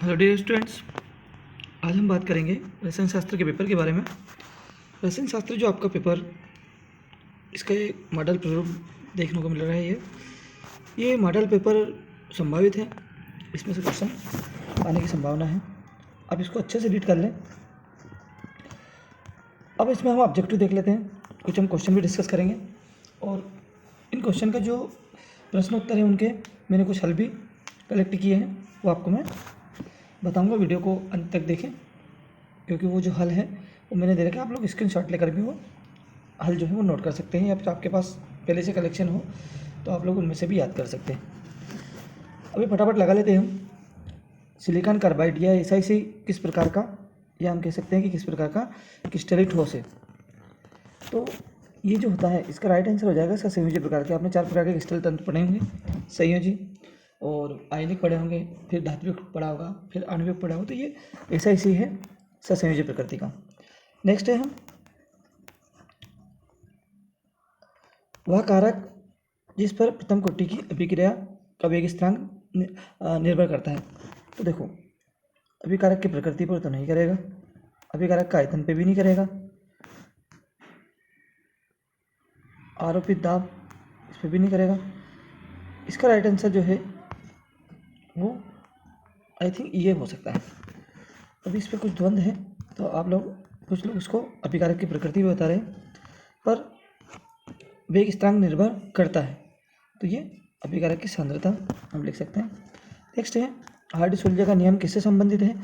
Hello dear students, आज हम बात करेंगे रसायन शास्त्र के पेपर के बारे में। रसायन शास्त्र जो आपका पेपर, इसका एक मॉडल प्रारूप देखने को मिल रहा है। ये मॉडल पेपर संभावित है, इसमें से क्वेश्चन आने की संभावना है। आप इसको अच्छे से रीड कर लें। अब इसमें हम ऑब्जेक्टिव देख लेते हैं, कुछ हम क्वेश्चन भी डिस्कस करेंगे और इन क्वेश्चन का जो प्रश्न उत्तर है उनके मैंने कुछ हल भी कलेक्ट किए हैं, वो आपको मैं बताऊंगा। वीडियो को अंत तक देखें, क्योंकि वो जो हल है वो मैंने दे रखा है। आप लोग स्क्रीनशॉट लेकर भी वो हल जो है वो नोट कर सकते हैं, या फिर आपके पास पहले से कलेक्शन हो तो आप लोग उनमें से भी याद कर सकते हैं। अभी फटाफट लगा लेते हैं हम। सिलिकॉन कार्बाइड या SiC किस प्रकार का, या हम कह सकते हैं कि किस प्रकार का क्रिस्टलीय ठोस है। तो ये जो होता है इसका राइट आंसर हो जाएगा इसका संयोजी प्रकार के। आपने 4 प्रकार के क्रिस्टल तंत्र पढ़े होंगे, संयोजी और आयनिक पढ़े होंगे, फिर धात्विक पढ़ा होगा, फिर आणविक पढ़ा होगा। तो ये SiC है, ससंयोजी प्रकृति का। नेक्स्ट है हम वह कारक जिस पर प्रथम कोटि की अभिक्रिया का वेग स्थिरांक निर्भर करता है। तो देखो, अभिकारक की प्रकृति पर तो नहीं करेगा, अभिकारक का आयतन पे भी नहीं करेगा, आरोपित दाब इस पर भी नहीं करेगा। इसका राइट आंसर जो है वो आई थिंक ये हो सकता है। अभी इस पर कुछ द्वंद्व है, तो आप लोग कुछ लोग इसको अभिकारक की प्रकृति भी बता रहे हैं, पर वेग स्थिरांक निर्भर करता है। तो ये अभिकारक की सांद्रता हम लिख सकते हैं। नेक्स्ट है हार्डी-सुलज़े का नियम किससे संबंधित है।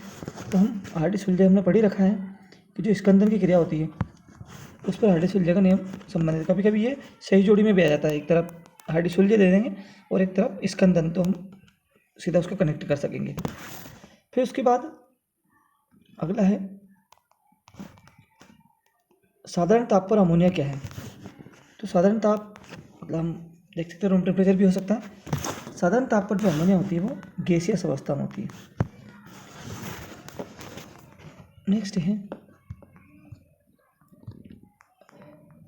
तो हम हार्डी-सुलज़े हमने पढ़ ही रखा है कि जो स्कंदन की क्रिया होती है उस पर हार्डी-सुलज़े का नियम संबंधित। कभी कभी ये सही जोड़ी में भी आ जाता है, एक तरफ हार्डी-सुलज़े दे देंगे और एक तरफ स्कंदन, तो हम सीधा उसको कनेक्ट कर सकेंगे। फिर उसके बाद अगला है साधारण ताप पर अमोनिया क्या है। तो साधारण ताप मतलब हम देख सकते हैं रूम टेम्परेचर भी हो सकता है। साधारण ताप पर जो अमोनिया होती है वो गैसियस अवस्था में होती है। नेक्स्ट है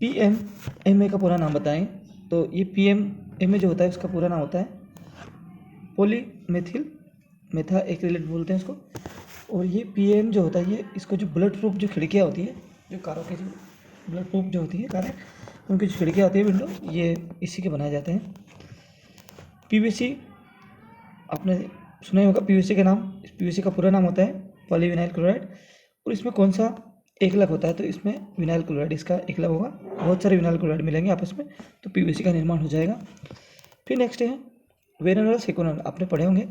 PMMA का पूरा नाम बताएं। तो ये PMMA जो होता है उसका पूरा नाम होता है पॉलीमेथिल मेथा एक्रिलेट बोलते हैं इसको। और ये PM जो होता है ये इसको जो बुलेट प्रूफ जो खिड़कियाँ होती है, जो कारों की जो बुलेट प्रूफ जो होती है कारें, उनकी जो खिड़कियाँ होती है विंडो, ये इसी के बनाए जाते हैं। PVC आपने सुना ही होगा, PVC के नाम, PVC का पूरा नाम होता है पॉलीविनाइल क्लोराइड। और इसमें कौन सा एकलक होता है, तो इसमें विनाइल क्लोराइड इसका एकलक होगा। बहुत सारे विनाइल क्लोराइड मिलेंगे आपस में, तो PVC का निर्माण हो जाएगा। फिर नेक्स्ट है वेरोनल सेकोनल, आपने पढ़े होंगे।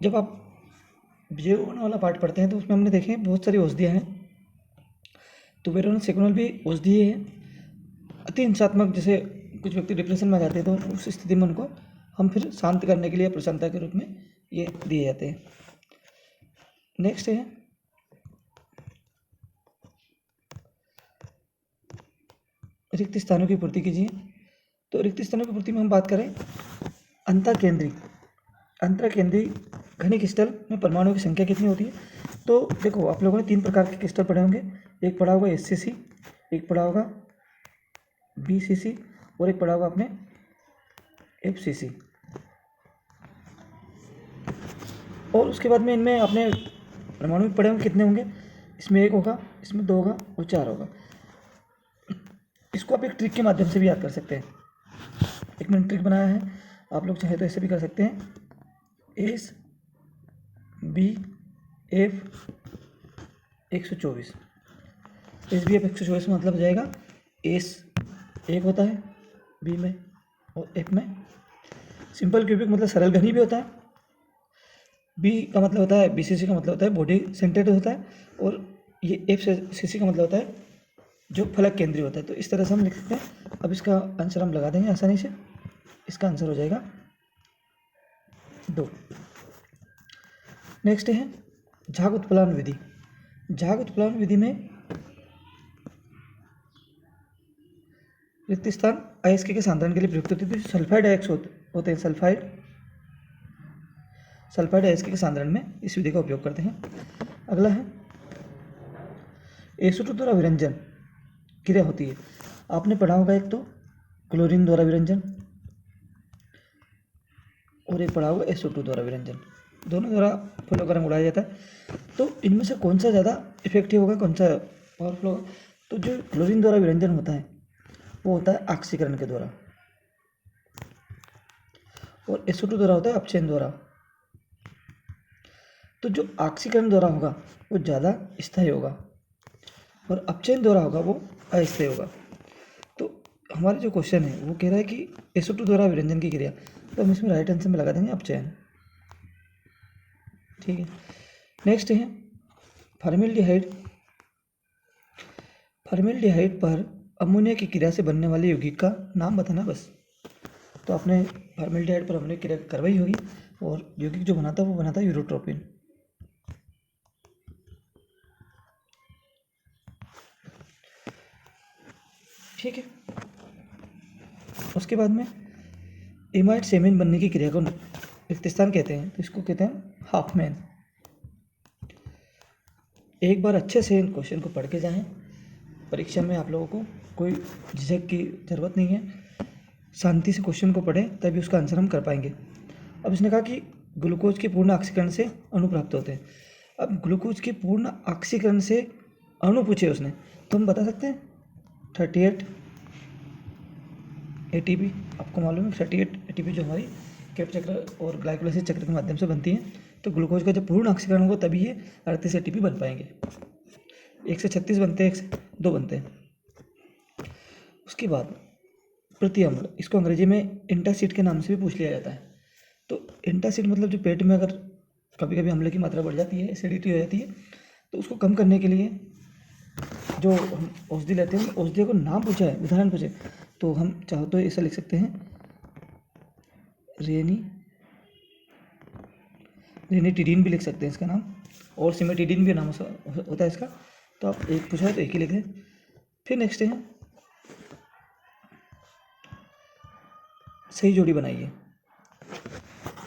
जब आप जीवन वाला पार्ट पढ़ते हैं तो उसमें हमने देखे बहुत सारी औषधियाँ हैं, तो वेरोनल सेकोनल भी औषधीय है। अति हिंसात्मक, जैसे कुछ व्यक्ति डिप्रेशन में आ जाते हैं तो उस स्थिति में उनको हम फिर शांत करने के लिए प्रसन्नता के रूप में ये दिए जाते हैं। नेक्स्ट है रिक्त स्थानों की पूर्ति कीजिए। तो रिक्त स्थानों की पूर्ति में हम बात करें अंतरकेंद्रीय घनी क्रिस्टल में परमाणुओं की संख्या कितनी होती है। तो देखो, आप लोगों ने 3 प्रकार के क्रिस्टल पढ़े होंगे। एक पढ़ा होगा SCC, एक पढ़ा होगा BCC और एक पढ़ा होगा आपने FCC। और उसके बाद में इनमें आपने परमाणु पढ़े होंगे कितने होंगे। इसमें 1 होगा, इसमें 2 होगा और 4 होगा। इसको आप एक ट्रिक के माध्यम से भी याद कर सकते हैं। एक मैंने ट्रिक बनाया है, आप लोग चाहे तो ऐसे भी कर सकते हैं। SBF 124, SBF 124 में मतलब हो जाएगा S 1 होता है B में और F में। सिंपल क्यूबिक मतलब सरल घनी भी होता है। B का मतलब होता है, BCC का मतलब होता है बॉडी सेंटर्ड होता है, और ये FCC का मतलब होता है जो फलक केंद्रीय होता है। तो इस तरह से हम लिख सकते हैं। अब इसका आंसर हम लगा देंगे आसानी से। इसका आंसर हो जाएगा 2। नेक्स्ट है झाग उत्प्लावन विधि। झाग उत्प्लावन विधि में रिक्त स्थान अयस्क के सांद्रण के लिए प्रयुक्त होती है। सल्फाइड अयस्क होते हैं, सल्फाइड अयस्क के सांद्रण में इस विधि का उपयोग करते हैं। अगला है SO2 द्वारा विरंजन क्रिया होती है। आपने पढ़ा होगा एक तो क्लोरीन द्वारा विरंजन और एक पढ़ा होगा SO2 द्वारा विरंजन। दोनों द्वारा फूलों का रंग उड़ाया जाता है। तो इनमें से कौन सा ज़्यादा इफेक्टिव होगा, कौन सा पावरफुल होगा? तो जो क्लोरीन द्वारा विरंजन होता है वो होता है ऑक्सीकरण के द्वारा, और SO2 द्वारा होता है अपचयन द्वारा। तो जो ऑक्सीकरण द्वारा होगा वो ज़्यादा स्थायी होगा और अपचयन द्वारा होगा वो अस्थायी होगा। तो हमारा जो क्वेश्चन है वो कह रहा है कि SO2 द्वारा विरंजन की क्रिया, तो हम इसमें राइट आंसर में लगा देंगे अपचयन। ठीक है, नेक्स्ट है फॉर्मेल्डिहाइड। फॉर्मेल्डिहाइड पर अमोनिया की क्रिया से बनने वाले यौगिक का नाम बताना बस। तो आपने फॉर्मेल्डिहाइड पर अमोनिया की क्रिया करवाई होगी, और यौगिक जो बनाता है वो बनाता है यूरोट्रोपिन। ठीक है, उसके बाद में एमाइड सेमेन बनने की क्रिया को रिक्तस्थान कहते हैं, तो इसको कहते हैं हाफमैन। एक बार अच्छे से इन क्वेश्चन को पढ़ के जाएं, परीक्षा में आप लोगों को कोई झिझक की ज़रूरत नहीं है, शांति से क्वेश्चन को पढ़ें तभी उसका आंसर हम कर पाएंगे। अब इसने कहा कि ग्लूकोज के पूर्ण ऑक्सीकरण से अणु प्राप्त होते हैं। अब ग्लूकोज के पूर्ण ऑक्सीकरण से अणु पूछे उसने, तो हम बता सकते हैं 38 ATP। आपको मालूम है 38 ATP जो हमारी केप चक्र और ग्लाइकोलाइसिस चक्र के माध्यम से बनती है। तो ग्लूकोज का जब पूर्ण ऑक्सीकरण होगा तभी ये 38 ATP बन पाएंगे। 1 से 36 बनते हैं, 1 से 2 बनते हैं। उसके बाद प्रति अम्ल, इसको अंग्रेजी में एंटासिड के नाम से भी पूछ लिया जाता है। तो एंटासिड मतलब जो पेट में अगर कभी कभी अम्ल की मात्रा बढ़ जाती है, एसिडिटी हो जाती है, तो उसको कम करने के लिए जो हम औषधि लेते हैं, औषधि को नाम पूछा है, उदाहरण पूछे, तो हम चाहो तो ऐसा लिख सकते हैं रेनिटिडीन भी लिख सकते हैं इसका नाम, और सिमेटिडीन भी नाम होता है इसका। तो आप एक पूछा है तो एक ही लिख दें। फिर नेक्स्ट है सही जोड़ी बनाइए।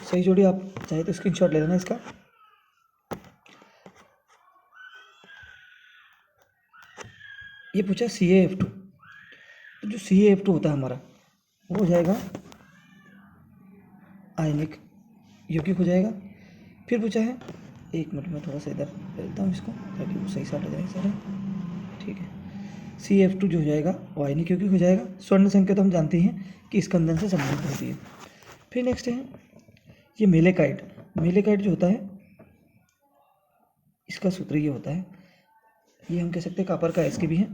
सही जोड़ी आप चाहे तो स्क्रीनशॉट ले लेना इसका। ये पूछा CaF2, तो जो CaF2 होता है हमारा वो हो जाएगा आयनिक यौगिक हो जाएगा। फिर पूछा है, एक मिनट में थोड़ा सा इधर लेता हूँ इसको ताकि वो सही साट हो जाए सारा। ठीक है, CaF2 जो हो जाएगा वो आयनिक यौगिक हो जाएगा। स्वर्ण संख्या तो हम जानते हैं कि स्कंदन से संबंधित होती है। फिर नेक्स्ट है ये मेलेकाइड। मेलेकाइड जो होता है इसका सूत्र ये होता है, ये हम कह सकते हैं कॉपर का SK भी है।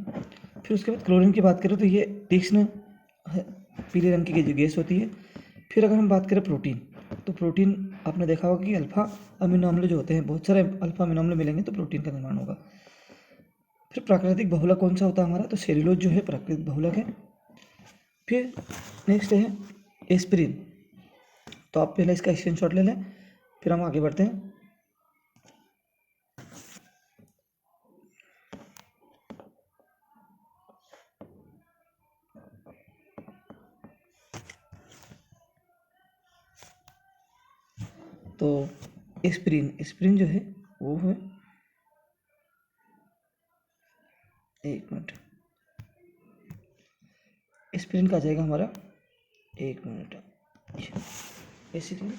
फिर उसके बाद क्लोरीन की बात करें तो ये तीक्ष्ण पीले रंग की जो गैस होती है। फिर अगर हम बात करें प्रोटीन, तो प्रोटीन आपने देखा होगा कि अल्फा अमीनो अम्ल जो होते हैं, बहुत सारे अल्फा अमीनो अम्ल मिलेंगे तो प्रोटीन का निर्माण होगा। फिर प्राकृतिक बहुलक कौन सा होता है हमारा, तो सेल्यूलोज जो है प्राकृतिक बहुलक है। फिर नेक्स्ट है एस्पिरिन, तो आप पहले इसका स्क्रीनशॉट ले लें, फिर हम आगे बढ़ते हैं। तो एस्पिरिन जो है वो है, एक मिनट, एस्पिरिन का आ जाएगा हमारा, एक मिनट, एस्पिरिन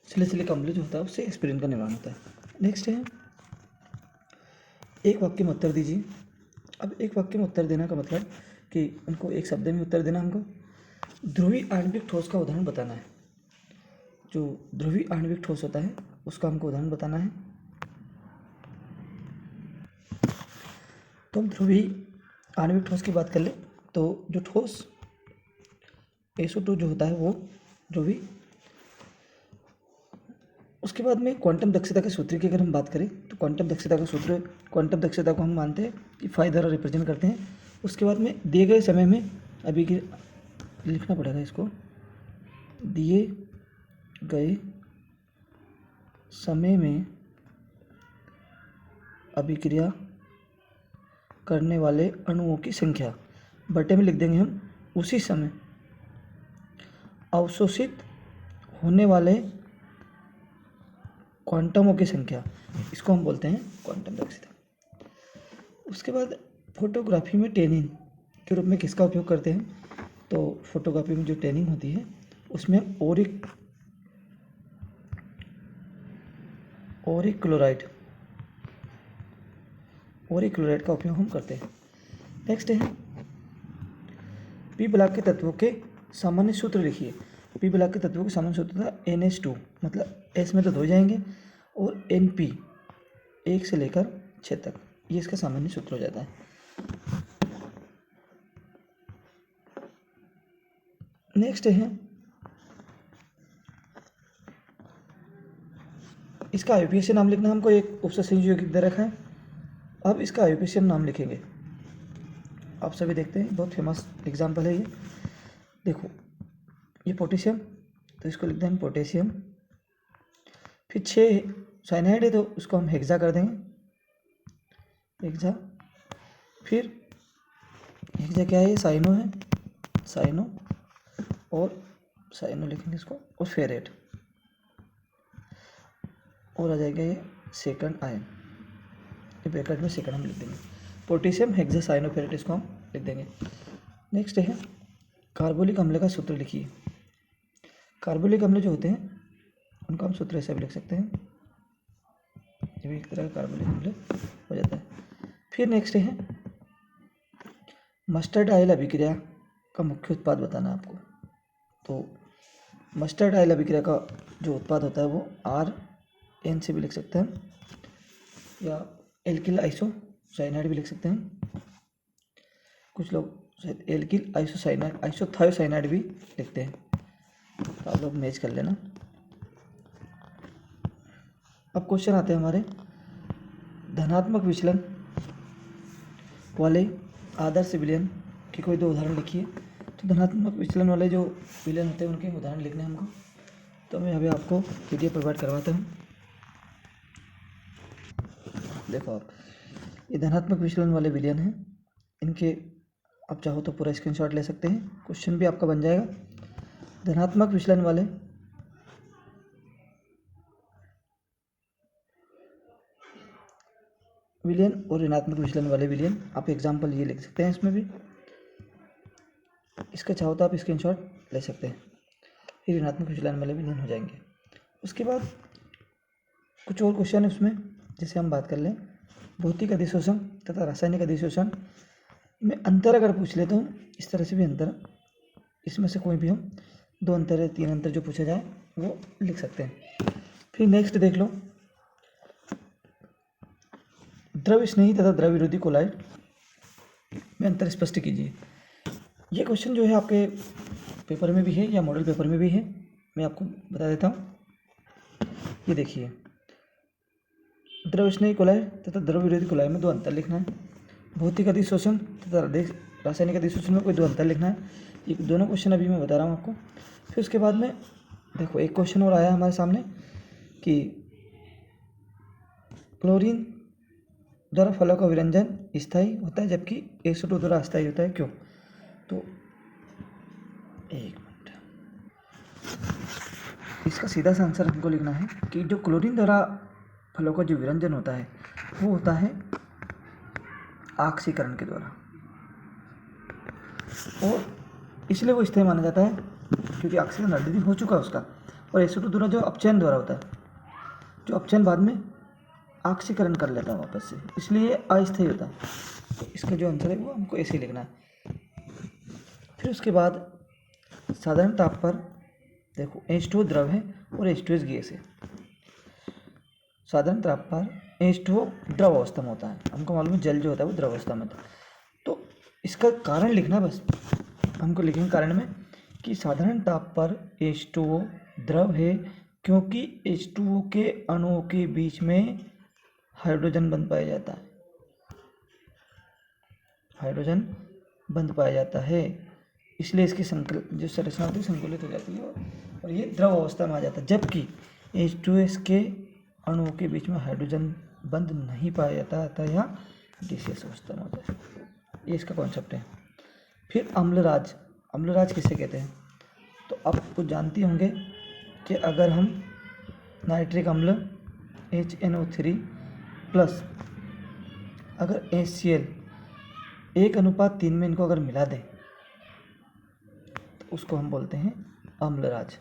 सैलिसिलिक अम्ल जो होता है उससे एस्पिरिन का निर्माण होता है। नेक्स्ट है एक वाक्य में उत्तर दीजिए। अब एक वाक्य में उत्तर देना का मतलब कि उनको एक शब्द में उत्तर देना, हमको ध्रुवीय आणविक ठोस का उदाहरण बताना है। जो ध्रुवीय आणविक ठोस होता है उसका हमको उदाहरण बताना है। तो हम ध्रुवीय आणविक ठोस की बात कर ले तो जो ठोस SO2 जो होता है वो ध्रुवीय। उसके बाद में क्वांटम दक्षता के सूत्र की अगर हम बात करें तो क्वांटम दक्षता का सूत्र, क्वांटम दक्षता को हम मानते हैं कि फाई द्वारा रिप्रेजेंट करते हैं। उसके बाद में दिए गए समय में, अभी के लिखना पड़ेगा इसको, दिए गए समय में अभिक्रिया करने वाले अणुओं की संख्या, बटे में लिख देंगे हम उसी समय अवशोषित होने वाले क्वांटमों की संख्या, इसको हम बोलते हैं क्वांटम दक्षता। उसके बाद फोटोग्राफी में टैनिंग के रूप में किसका उपयोग करते हैं, तो फोटोग्राफी में जो टैनिंग होती है उसमें हम ओरिक क्लोराइड का उपयोग हम करते हैं। नेक्स्ट है पी ब्लॉक के तत्वों के सामान्य सूत्र लिखिए। पी ब्लॉक के तत्वों के सामान्य सूत्र था NH2, मतलब S में तो 2 जाएंगे, और NP 1 से लेकर 6 तक, ये इसका सामान्य सूत्र हो जाता है। नेक्स्ट है इसका IUPAC नाम लिखना, हमको एक उपसंयोजक यौगिक दे रखा है। अब इसका IUPAC हम नाम लिखेंगे। आप सभी देखते हैं, बहुत फेमस एग्जाम्पल है ये। देखो ये पोटेशियम, तो इसको लिख देंगे पोटेशियम। फिर 6 साइनाइड है तो उसको हम हेक्सा कर देंगे, हेक्सा। फिर हेक्सा क्या है, साइनो है, साइनो, और साइनो लिखेंगे इसको, और फेरेट, और आ जाएगा ये सेकंड आयन, ये ब्रैकेट में सेकंड हम लिख देंगे। पोटेशियम हेक्सा साइनो फेरेट, इसको हम लिख देंगे। नेक्स्ट है कार्बोलिक अम्ल का सूत्र लिखिए। कार्बोलिक अम्ल जो होते हैं उनका हम सूत्र ऐसे भी लिख सकते हैं, ये भी एक तरह का कार्बोलिक अम्ल हो जाता है। फिर नेक्स्ट है मस्टर्ड आयल अभिक्रिया का मुख्य उत्पाद बताना आपको। तो मस्टर्ड आयल अभिक्रिया का जो उत्पाद होता है वो RN से भी लिख सकते हैं, या एल्किल आइसोसाइनाइड भी लिख सकते हैं। कुछ लोग शायद एल्किल आइसोसाइनाइड, आइसोथायोसाइनाइड भी लिखते हैं, तो आप लोग मैच कर लेना। अब क्वेश्चन आते हैं हमारे धनात्मक विचलन वाले आदर्श विलयन की कोई 2 उदाहरण लिखिए। तो धनात्मक विचलन वाले जो विलयन होते हैं उनके उदाहरण लिखने हमको, तो मैं अभी आपको PDF प्रोवाइड करवाता हूँ। देखो आप, ये धनात्मक विचलन वाले विलयन हैं, इनके आप चाहो तो पूरा स्क्रीनशॉट ले सकते हैं, क्वेश्चन भी आपका बन जाएगा। धनात्मक विचलन वाले विलयन और ऋणात्मक विचलन वाले विलयन, आप एग्जाम्पल ये लिख सकते हैं इसमें भी, इसका चाहो तो आप स्क्रीनशॉट ले सकते हैं। ये ऋणात्मक विचलन वाले विलयन हो जाएंगे। उसके बाद कुछ और क्वेश्चन है उसमें, जैसे हम बात कर लें भौतिक अधिशोषण तथा रासायनिक अधिशोषण में अंतर अगर पूछ ले तो इस तरह से भी अंतर, इसमें से कोई भी हम 2 अंतर या 3 अंतर जो पूछा जाए वो लिख सकते हैं। फिर नेक्स्ट देख लो द्रव स्नेही तथा द्रव विरोधी कोलाइड में अंतर स्पष्ट कीजिए। ये क्वेश्चन जो है आपके पेपर में भी है या मॉडल पेपर में भी है, मैं आपको बता देता हूँ। ये देखिए, द्रव स्नेही कोलाइड तथा द्रव विरोधी कोलाइड में 2 अंतर लिखना है। भौतिक अधिशोषण तथा रासायनिक अधिशोषण में कोई 2 अंतर लिखना है। ये दोनों क्वेश्चन अभी मैं बता रहा हूँ आपको। फिर उसके बाद में देखो एक क्वेश्चन और आया हमारे सामने कि क्लोरीन द्वारा फलों का विरंजन स्थायी होता है जबकि H2O द्वारा अस्थायी होता है, क्यों? तो एक मिनट, इसका सीधा सा आंसर हमको लिखना है कि जो क्लोरीन द्वारा फलों का जो विरंजन होता है वो होता है ऑक्सीकरण के द्वारा, और इसलिए वो स्थायी माना जाता है क्योंकि ऑक्सीजन ऑलरेडी हो चुका है उसका, और H2O द्वारा जो अपचयन द्वारा होता है, जो अपचयन बाद में ऑक्सीकरण कर लेता है वापस से, इसलिए अस्थायी होता है। तो इसका जो आंसर है वो हमको ऐसे ही लिखना है। फिर उसके बाद साधारण ताप पर देखो H2O द्रव है और H2S गैस है। साधारण ताप पर H2O द्रव अवस्था में होता है, हमको मालूम है जल जो होता है वो द्रव अवस्था में होता है। तो इसका कारण लिखना, बस हमको लिखेंगे कारण में कि साधारण ताप पर H2O द्रव है क्योंकि H2O के अणुओं के बीच में हाइड्रोजन बंध पाया जाता है, हाइड्रोजन बंध पाया जाता है, इसलिए इसकी जो संरचना होती है संकुलित हो जाती है और ये द्रव अवस्था में आ जाता है। जबकि H2S के अणुओं के बीच में हाइड्रोजन बंध नहीं पाया जाता अतः यह गैसियस अवस्था में होता है। ये इसका कॉन्सेप्ट है। फिर अम्लराज, अम्लराज किसे कहते हैं? तो आप कुछ जानते होंगे कि अगर हम नाइट्रिक अम्ल HNO3 प्लस अगर HCl 1:3 में इनको अगर मिला दें तो उसको हम बोलते हैं अम्लराज।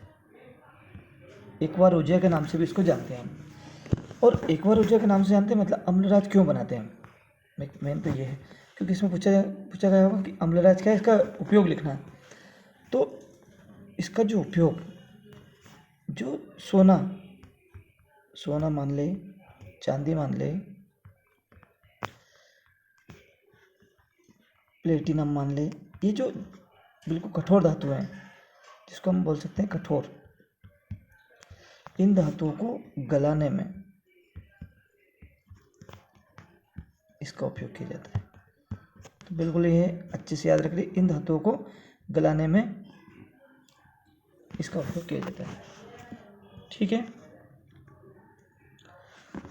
एक्वा रोजिया के नाम से भी इसको जानते हैं हम। और एक्वा ऊर्जा के नाम से जानते हैं, मतलब अम्लराज क्यों बनाते हैं, मेन तो ये है, क्योंकि इसमें पूछा गया होगा कि अम्लराज क्या है, इसका उपयोग लिखना है। तो इसका जो उपयोग, जो सोना मान ले, चांदी मान ले, प्लेटिनम मान ले, ये जो बिल्कुल कठोर धातु हैं जिसको हम बोल सकते हैं कठोर, इन धातुओं को गलाने में इसका उपयोग किया जाता है। तो बिल्कुल ये अच्छे से याद रखिए, इन धातुओं को गलाने में इसका उपयोग किया जाता है। ठीक है,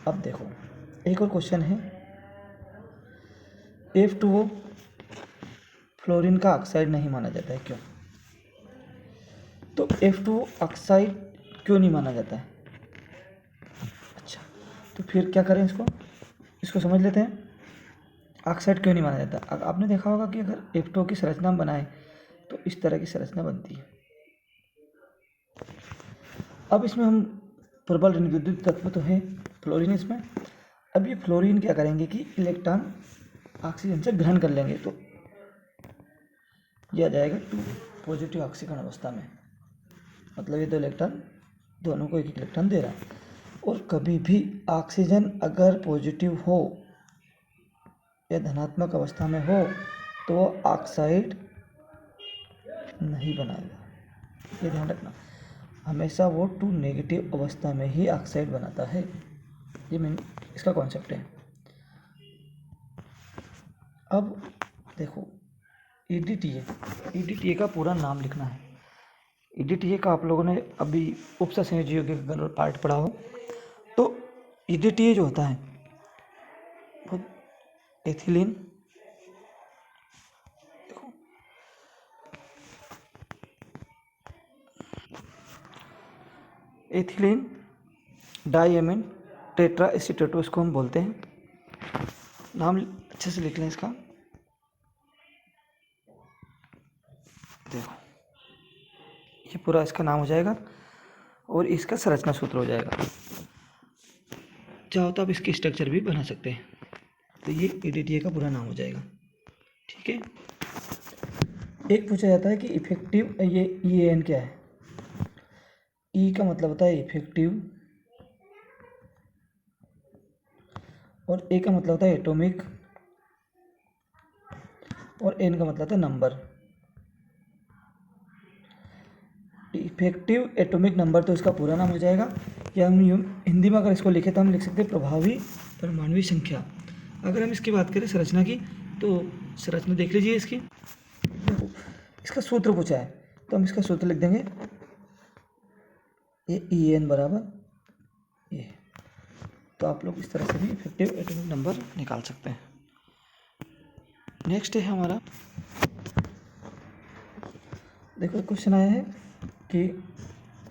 अब देखो एक और क्वेश्चन है, F2O फ्लोरीन का ऑक्साइड नहीं माना जाता है, क्यों? तो F2O ऑक्साइड क्यों नहीं माना जाता है? अच्छा, तो फिर क्या करें, इसको समझ लेते हैं। ऑक्साइड क्यों नहीं माना जाता? आपने देखा होगा कि अगर F2O की संरचना बनाए तो इस तरह की संरचना बनती है। अब इसमें हम प्रबल विद्युत तत्व तो है फ्लोरीन इसमें। अब ये फ्लोरीन क्या करेंगे कि इलेक्ट्रॉन ऑक्सीजन से ग्रहण कर लेंगे, तो यह आ जाएगा 2 पॉजिटिव ऑक्सीकरण अवस्था में, मतलब ये दो इलेक्ट्रॉन दोनों को एक इलेक्ट्रॉन दे रहा है। और कभी भी ऑक्सीजन अगर पॉजिटिव हो या धनात्मक अवस्था में हो तो वो ऑक्साइड नहीं बनाएगा, ये ध्यान रखना। हमेशा वो 2 नेगेटिव अवस्था में ही ऑक्साइड बनाता है, ये मेन इसका कॉन्सेप्ट है। अब देखो EDTA का पूरा नाम लिखना है। EDTA का आप लोगों ने अभी उपसंयोजी का पार्ट पढ़ा हो, तो EDTA जो होता है वो एथिलीन, देखो एथिलीन डाइएमीन टेट्रा एसीटेटो इसको हम बोलते हैं। नाम अच्छे से लिख लें इसका। देखो ये पूरा इसका नाम हो जाएगा और इसका संरचना सूत्र हो जाएगा। चाहो तो आप इसकी स्ट्रक्चर भी बना सकते हैं। तो ये EDTA का पूरा नाम हो जाएगा। ठीक है, एक पूछा जाता है कि इफेक्टिव, ये EAN क्या है? E का मतलब होता है इफेक्टिव और A का मतलब होता है एटॉमिक और N का मतलब होता है नंबर। इफेक्टिव एटॉमिक नंबर तो इसका पूरा नाम हो जाएगा, या हम हिंदी में अगर इसको लिखे तो हम लिख सकते हैं प्रभावी परमाणु संख्या। अगर हम इसकी बात करें संरचना की, तो संरचना देख लीजिए इसकी, इसका सूत्र पूछा है तो हम इसका सूत्र लिख देंगे, ये EN बराबर ये। तो आप लोग इस तरह से भी इफेक्टिव एटॉमिक नंबर निकाल सकते हैं। नेक्स्ट है हमारा, देखो क्वेश्चन आया है कि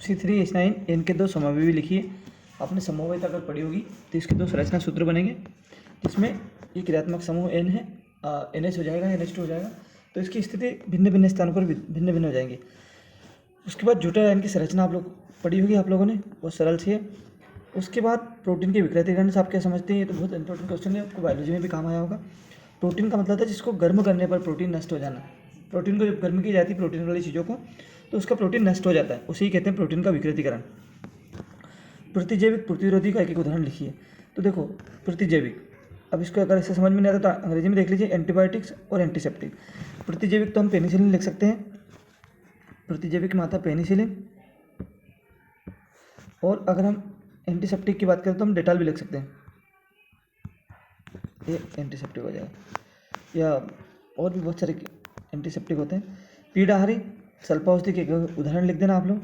C3H9N के 2 समवायी लिखिए। आपने समवायित अगर पढ़ी होगी तो इसके 2 संरचना सूत्र बनेंगे, जिसमें ये क्रियात्मक समूह N है, NH हो जाएगा, NH2 हो जाएगा। तो इसकी स्थिति भिन्न भिन्न स्थानों पर भिन्न भिन्न हो जाएंगी। उसके बाद जूटा आयन की संरचना आप लोग पढ़ी होगी आप लोगों ने, बहुत सरल सी है। उसके बाद प्रोटीन के विकृतीकरण से आप क्या समझते हैं, ये तो बहुत इंपॉर्टेंट क्वेश्चन है, आपको बायोलॉजी में भी काम आया होगा। प्रोटीन का मतलब था जिसको गर्म करने पर प्रोटीन नष्ट हो जाना। प्रोटीन को जब गर्म की जाती है प्रोटीन वाली चीज़ों को, तो उसका प्रोटीन नष्ट हो जाता है, उसे ही कहते हैं प्रोटीन का विकृतीकरण। प्रतिजैविक प्रतिरोधी का एक एक उदाहरण लिखिए। तो देखो प्रतिजैविक, अब इसको अगर ऐसे समझ में नहीं आता तो अंग्रेजी में देख लीजिए, एंटीबायोटिक्स और एंटीसेप्टिक। प्रतिजैविक तो हम पेनिसिलिन लिख सकते हैं, प्रतिजैविक में आता है पेनिसिलिन। और अगर हम एंटीसेप्टिक की बात करें तो हम डेटॉल भी लिख सकते हैं, ये एंटीसेप्टिक हो जाएगा। या और भी बहुत सारे एंटीसेप्टिक होते हैं। पीड़ाहारी सल्फा के एक उदाहरण लिख देना आप लोग,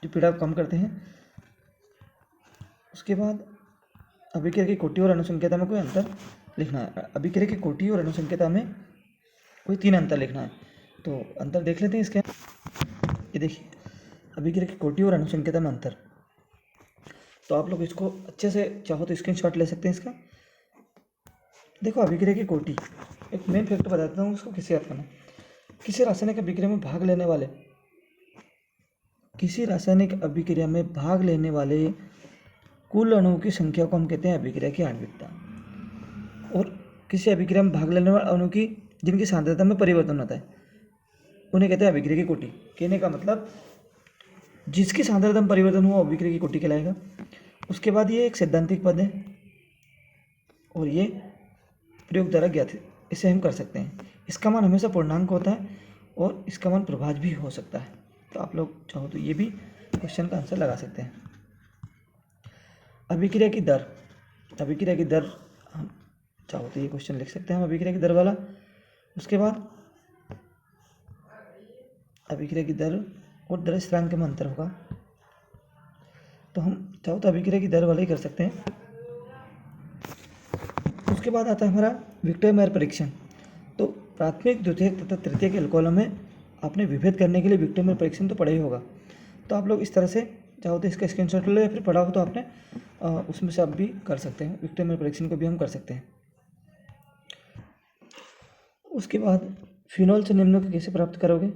जो पीड़ा को कम करते हैं। उसके बाद अभिक्रिया की कोटि और अनुसंख्यता में कोई अंतर लिखना है। अभिक्रिया की कोटि और अनुसंख्यता में कोई 3 अंतर लिखना है। तो अंतर देख लेते हैं इसके। ये देखिए अभिक्रिया की कोटि और अनुसंख्यता में अंतर। तो आप लोग इसको अच्छे से चाहो तो स्क्रीनशॉट ले सकते हैं इसका। देखो अभिक्रिया की कोटि, एक मेन फैक्टर बता देता हूँ, उसको किसी याद करना। किसी रासायनिक अभिक्रिया में भाग लेने वाले कुल अणुओं की संख्या को हम कहते हैं अभिक्रिया की आणविकता। और किसी अभिक्रिया में भाग लेने वाले अणु की जिनकी सांद्रता में परिवर्तन होता है उन्हें कहते हैं अभिक्रिया की कोटि। कहने का मतलब जिसकी सांद्रता में परिवर्तन हुआ अभिक्रिया की कोटि कहलाएगा। उसके बाद ये एक सैद्धांतिक पद है और ये प्रयोग द्वारा ज्ञात है, इसे हम कर सकते हैं। इसका मान हमेशा पूर्णांक होता है और इसका मान प्रभाज्य भी हो सकता है। तो आप लोग चाहो तो ये भी क्वेश्चन का आंसर लगा सकते हैं। अभिक्रिया की दर, अभिक्रिया की दर हम चाहो तो ये क्वेश्चन लिख सकते हैं हम अभिक्रिया की दर वाला। उसके बाद अभिक्रिया की दर और दर स्थिरांक में अंतर होगा, तो हम चाहो तो अभिक्रिया की दर वाला ही कर सकते हैं। उसके बाद आता है हमारा विक्टोरिया-मेयर परीक्षण। तो प्राथमिक, द्वितीयक तथा तृतीयक एल्कोहलों में आपने विभेद करने के लिए विक्टोरिया-मेयर परीक्षण तो पढ़ा ही होगा। तो आप लोग इस तरह से चाहो तो इसका स्क्रीनशॉट ले, या फिर पढ़ा हो तो आपने उसमें से आप भी कर सकते हैं। विक्टोरिया-मेयर परीक्षण को भी हम कर सकते हैं। उसके बाद फिनॉल से निम्न को कैसे प्राप्त करोगे?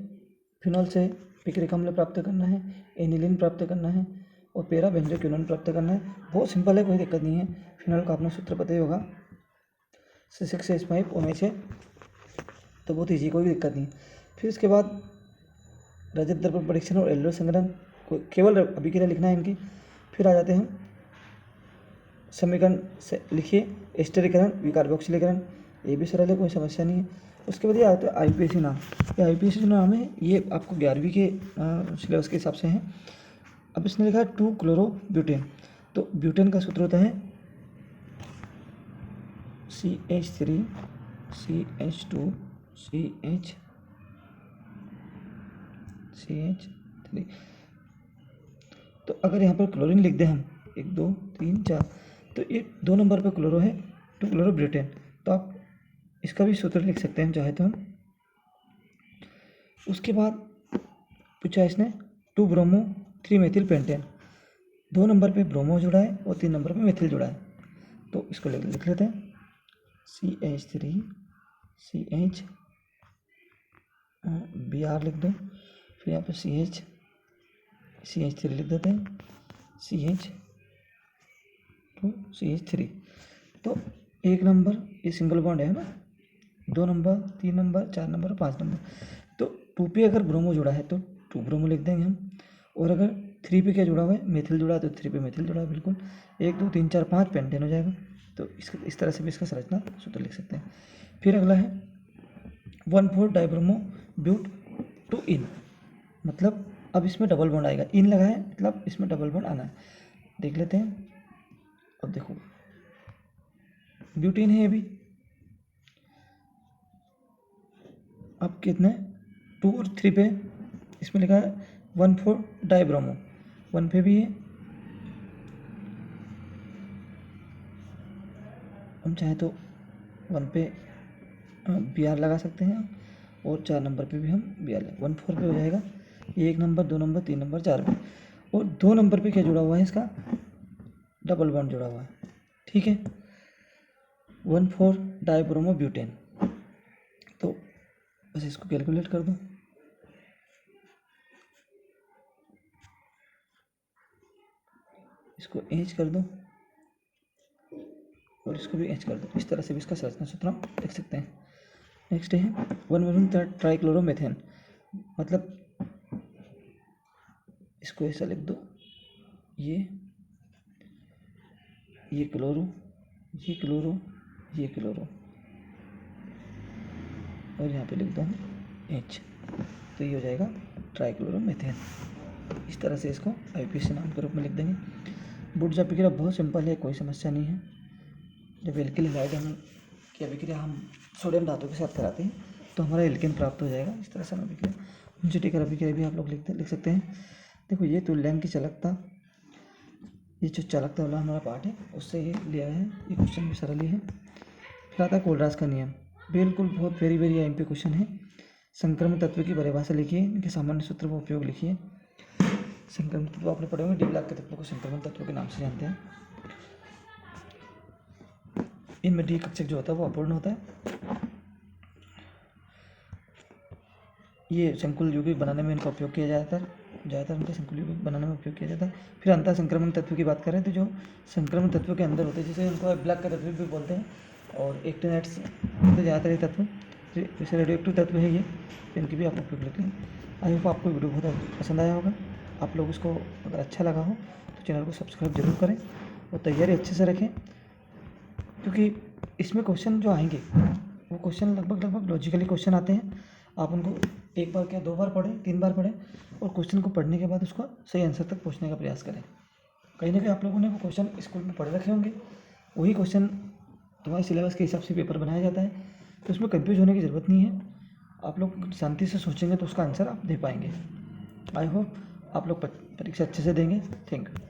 फिनॉल से पिक्रिक अम्ल प्राप्त करना है, एनिलीन प्राप्त करना है और पेरा बेंजोक्विनोन प्राप्त करना है। बहुत सिंपल है, कोई दिक्कत नहीं है। फिनॉल का अपना सूत्र पता ही होगा, C6H5OH है, तो बहुत ईजी, कोई दिक्कत नहीं। फिर उसके बाद रजत दर्पण परीक्षण और एल्डो संग्रहण, केवल अभिक्रिया लिखना है इनकी। फिर आ जाते हैं समीकरण से लिखिए, एस्टरीकरण, विकार्बोक्सिलीकरण, ये भी सरल है, कोई समस्या नहीं है। उसके बाद ये आता है IPAC नाम। ये IPAC जो नाम है ये आपको 11वीं के सिलेबस के हिसाब से है। अब इसने लिखा है 2-क्लोरोब्यूटेन। तो ब्यूटेन का सूत्र होता है CH3 CH2 CH3। तो अगर यहाँ पर क्लोरीन लिख दें हम 1 2 3 4, तो ये 2 नंबर पर क्लोरो है, 2-क्लोरोब्यूटेन। तो आप इसका भी सूत्र लिख सकते हैं चाहे तो हम। उसके बाद पूछा इसने 2-ब्रोमो 3-मेथिल पेंटेन। 2 नंबर पे ब्रोमो जुड़ा है और 3 नंबर पे मेथिल जुड़ा है। तो इसको लिख लेते हैं CH3 CH Br लिख दो, फिर यहाँ पे CH3 लिख देते हैं, CH2 CH3। तो 1 नंबर ये सिंगल बॉन्ड है ना, 2 नंबर 3 नंबर 4 नंबर 5 नंबर। तो 2 पे अगर ब्रोमो जुड़ा है तो 2 ब्रोमो लिख देंगे हम। और अगर 3 पे क्या जुड़ा हुआ है, मेथिल जुड़ा है, तो 3 पे मेथिल जुड़ा है बिल्कुल। 1 2 3 4 5 पेंटेन हो जाएगा। तो इस तरह से भी इसका संरचना सूत्र लिख सकते हैं। फिर अगला है 1,4-डाइब्रोमो ब्यूट 2 इन, मतलब अब इसमें डबल बॉन्ड आएगा। इन लगा है मतलब इसमें डबल बॉन्ड आना है। देख लेते हैं। अब देखो ब्यूटीन है ये भी। अब कितने 2 और 3 पे इसमें लिखा है 1,4-डाइब्रोमो। 1 पे भी है, हम चाहे तो 1 पे Br लगा सकते हैं और 4 नंबर पे भी हम Br लगा। 1,4 पे हो जाएगा ये 1 नंबर 2 नंबर 3 नंबर 4 पे। और 2 नंबर पे क्या जुड़ा हुआ है, इसका डबल बॉन्ड जुड़ा हुआ है। ठीक है, 1,4-डाइब्रोमो ब्यूटेन। तो बस इसको कैलकुलेट कर दो। इसको H कर दो और इसको भी H कर दो। इस तरह से भी इसका संरचना सूत्र हम लिख सकते हैं। नेक्स्ट है 1,1-ट्राइक्लोरोमेथेन, मतलब इसको ऐसा लिख दो, ये क्लोरो, ये क्लोरो, ये क्लोरो, और यहाँ पे लिख दो हम H। तो ये हो जाएगा ट्राइक्लोरोमेथेन। इस तरह से इसको IPAC नाम के रूप में लिख देंगे। बुर्जा अभिक्रिया बहुत सिंपल है, कोई समस्या नहीं है। जब एल्किल हाइड्रोजन की अभिक्रिया हम सोडियम धातु के साथ कराते हैं तो हमारा एल्केन प्राप्त हो जाएगा। इस तरह से हम अभिक्रिया जीटीकर अभिक्रिया भी आप लोग लिख सकते हैं। देखो ये तुल्यांक की चालकता, ये जो चालकता वाला हमारा पार्ट है उससे ये लिया है। ये क्वेश्चन भी सरल ही है। फिर आता है कोलरास का नियम, बिल्कुल बहुत वेरी IMP क्वेश्चन है। संक्रमण तत्व की परिभाषा लिखिए, इनके सामान्य सूत्र का उपयोग लिखिए। संक्रमण तत्व आपने पढ़े होंगे, डी ब्लॉक के तत्वों को संक्रमण तत्व के नाम से जानते हैं। इनमें डी कक्षक जो होता है वो अपूर्ण होता है। ये संकुल यौगिक बनाने में इनका उपयोग किया जाता है। ज़्यादातर उनका संकुली बनाने में उपयोग किया जाता है। फिर अंतर संक्रमण तत्व की बात करें तो जो संक्रमण तत्व के अंदर होते हैं, जैसे उनको ब्लैक का तत्व भी बोलते हैं, और एक्टिनाइड्स होते ज़्यादातर ये तत्व, जैसे रेडियो एक्टिव तत्व है ये, इनकी भी आप उपयोग लेते हैं। आई होप आपको वीडियो बहुत पसंद आया होगा। आप लोग इसको अगर अच्छा लगा हो तो चैनल को सब्सक्राइब जरूर करें और तैयारी अच्छे से रखें, क्योंकि इसमें क्वेश्चन जो आएंगे वो क्वेश्चन लगभग लॉजिकली क्वेश्चन आते हैं। आप उनको एक बार क्या 2 बार पढ़ें, 3 बार पढ़ें, और क्वेश्चन को पढ़ने के बाद उसको सही आंसर तक पहुंचने का प्रयास करें। कहीं ना कहीं आप लोगों ने वो क्वेश्चन स्कूल में पढ़ रखे होंगे, वही क्वेश्चन तुम्हारे सिलेबस के हिसाब से पेपर बनाया जाता है, तो उसमें कंफ्यूज होने की ज़रूरत नहीं है। आप लोग शांति से सोचेंगे तो उसका आंसर आप दे पाएंगे। आई होप आप लोग परीक्षा अच्छे से देंगे। Thank you.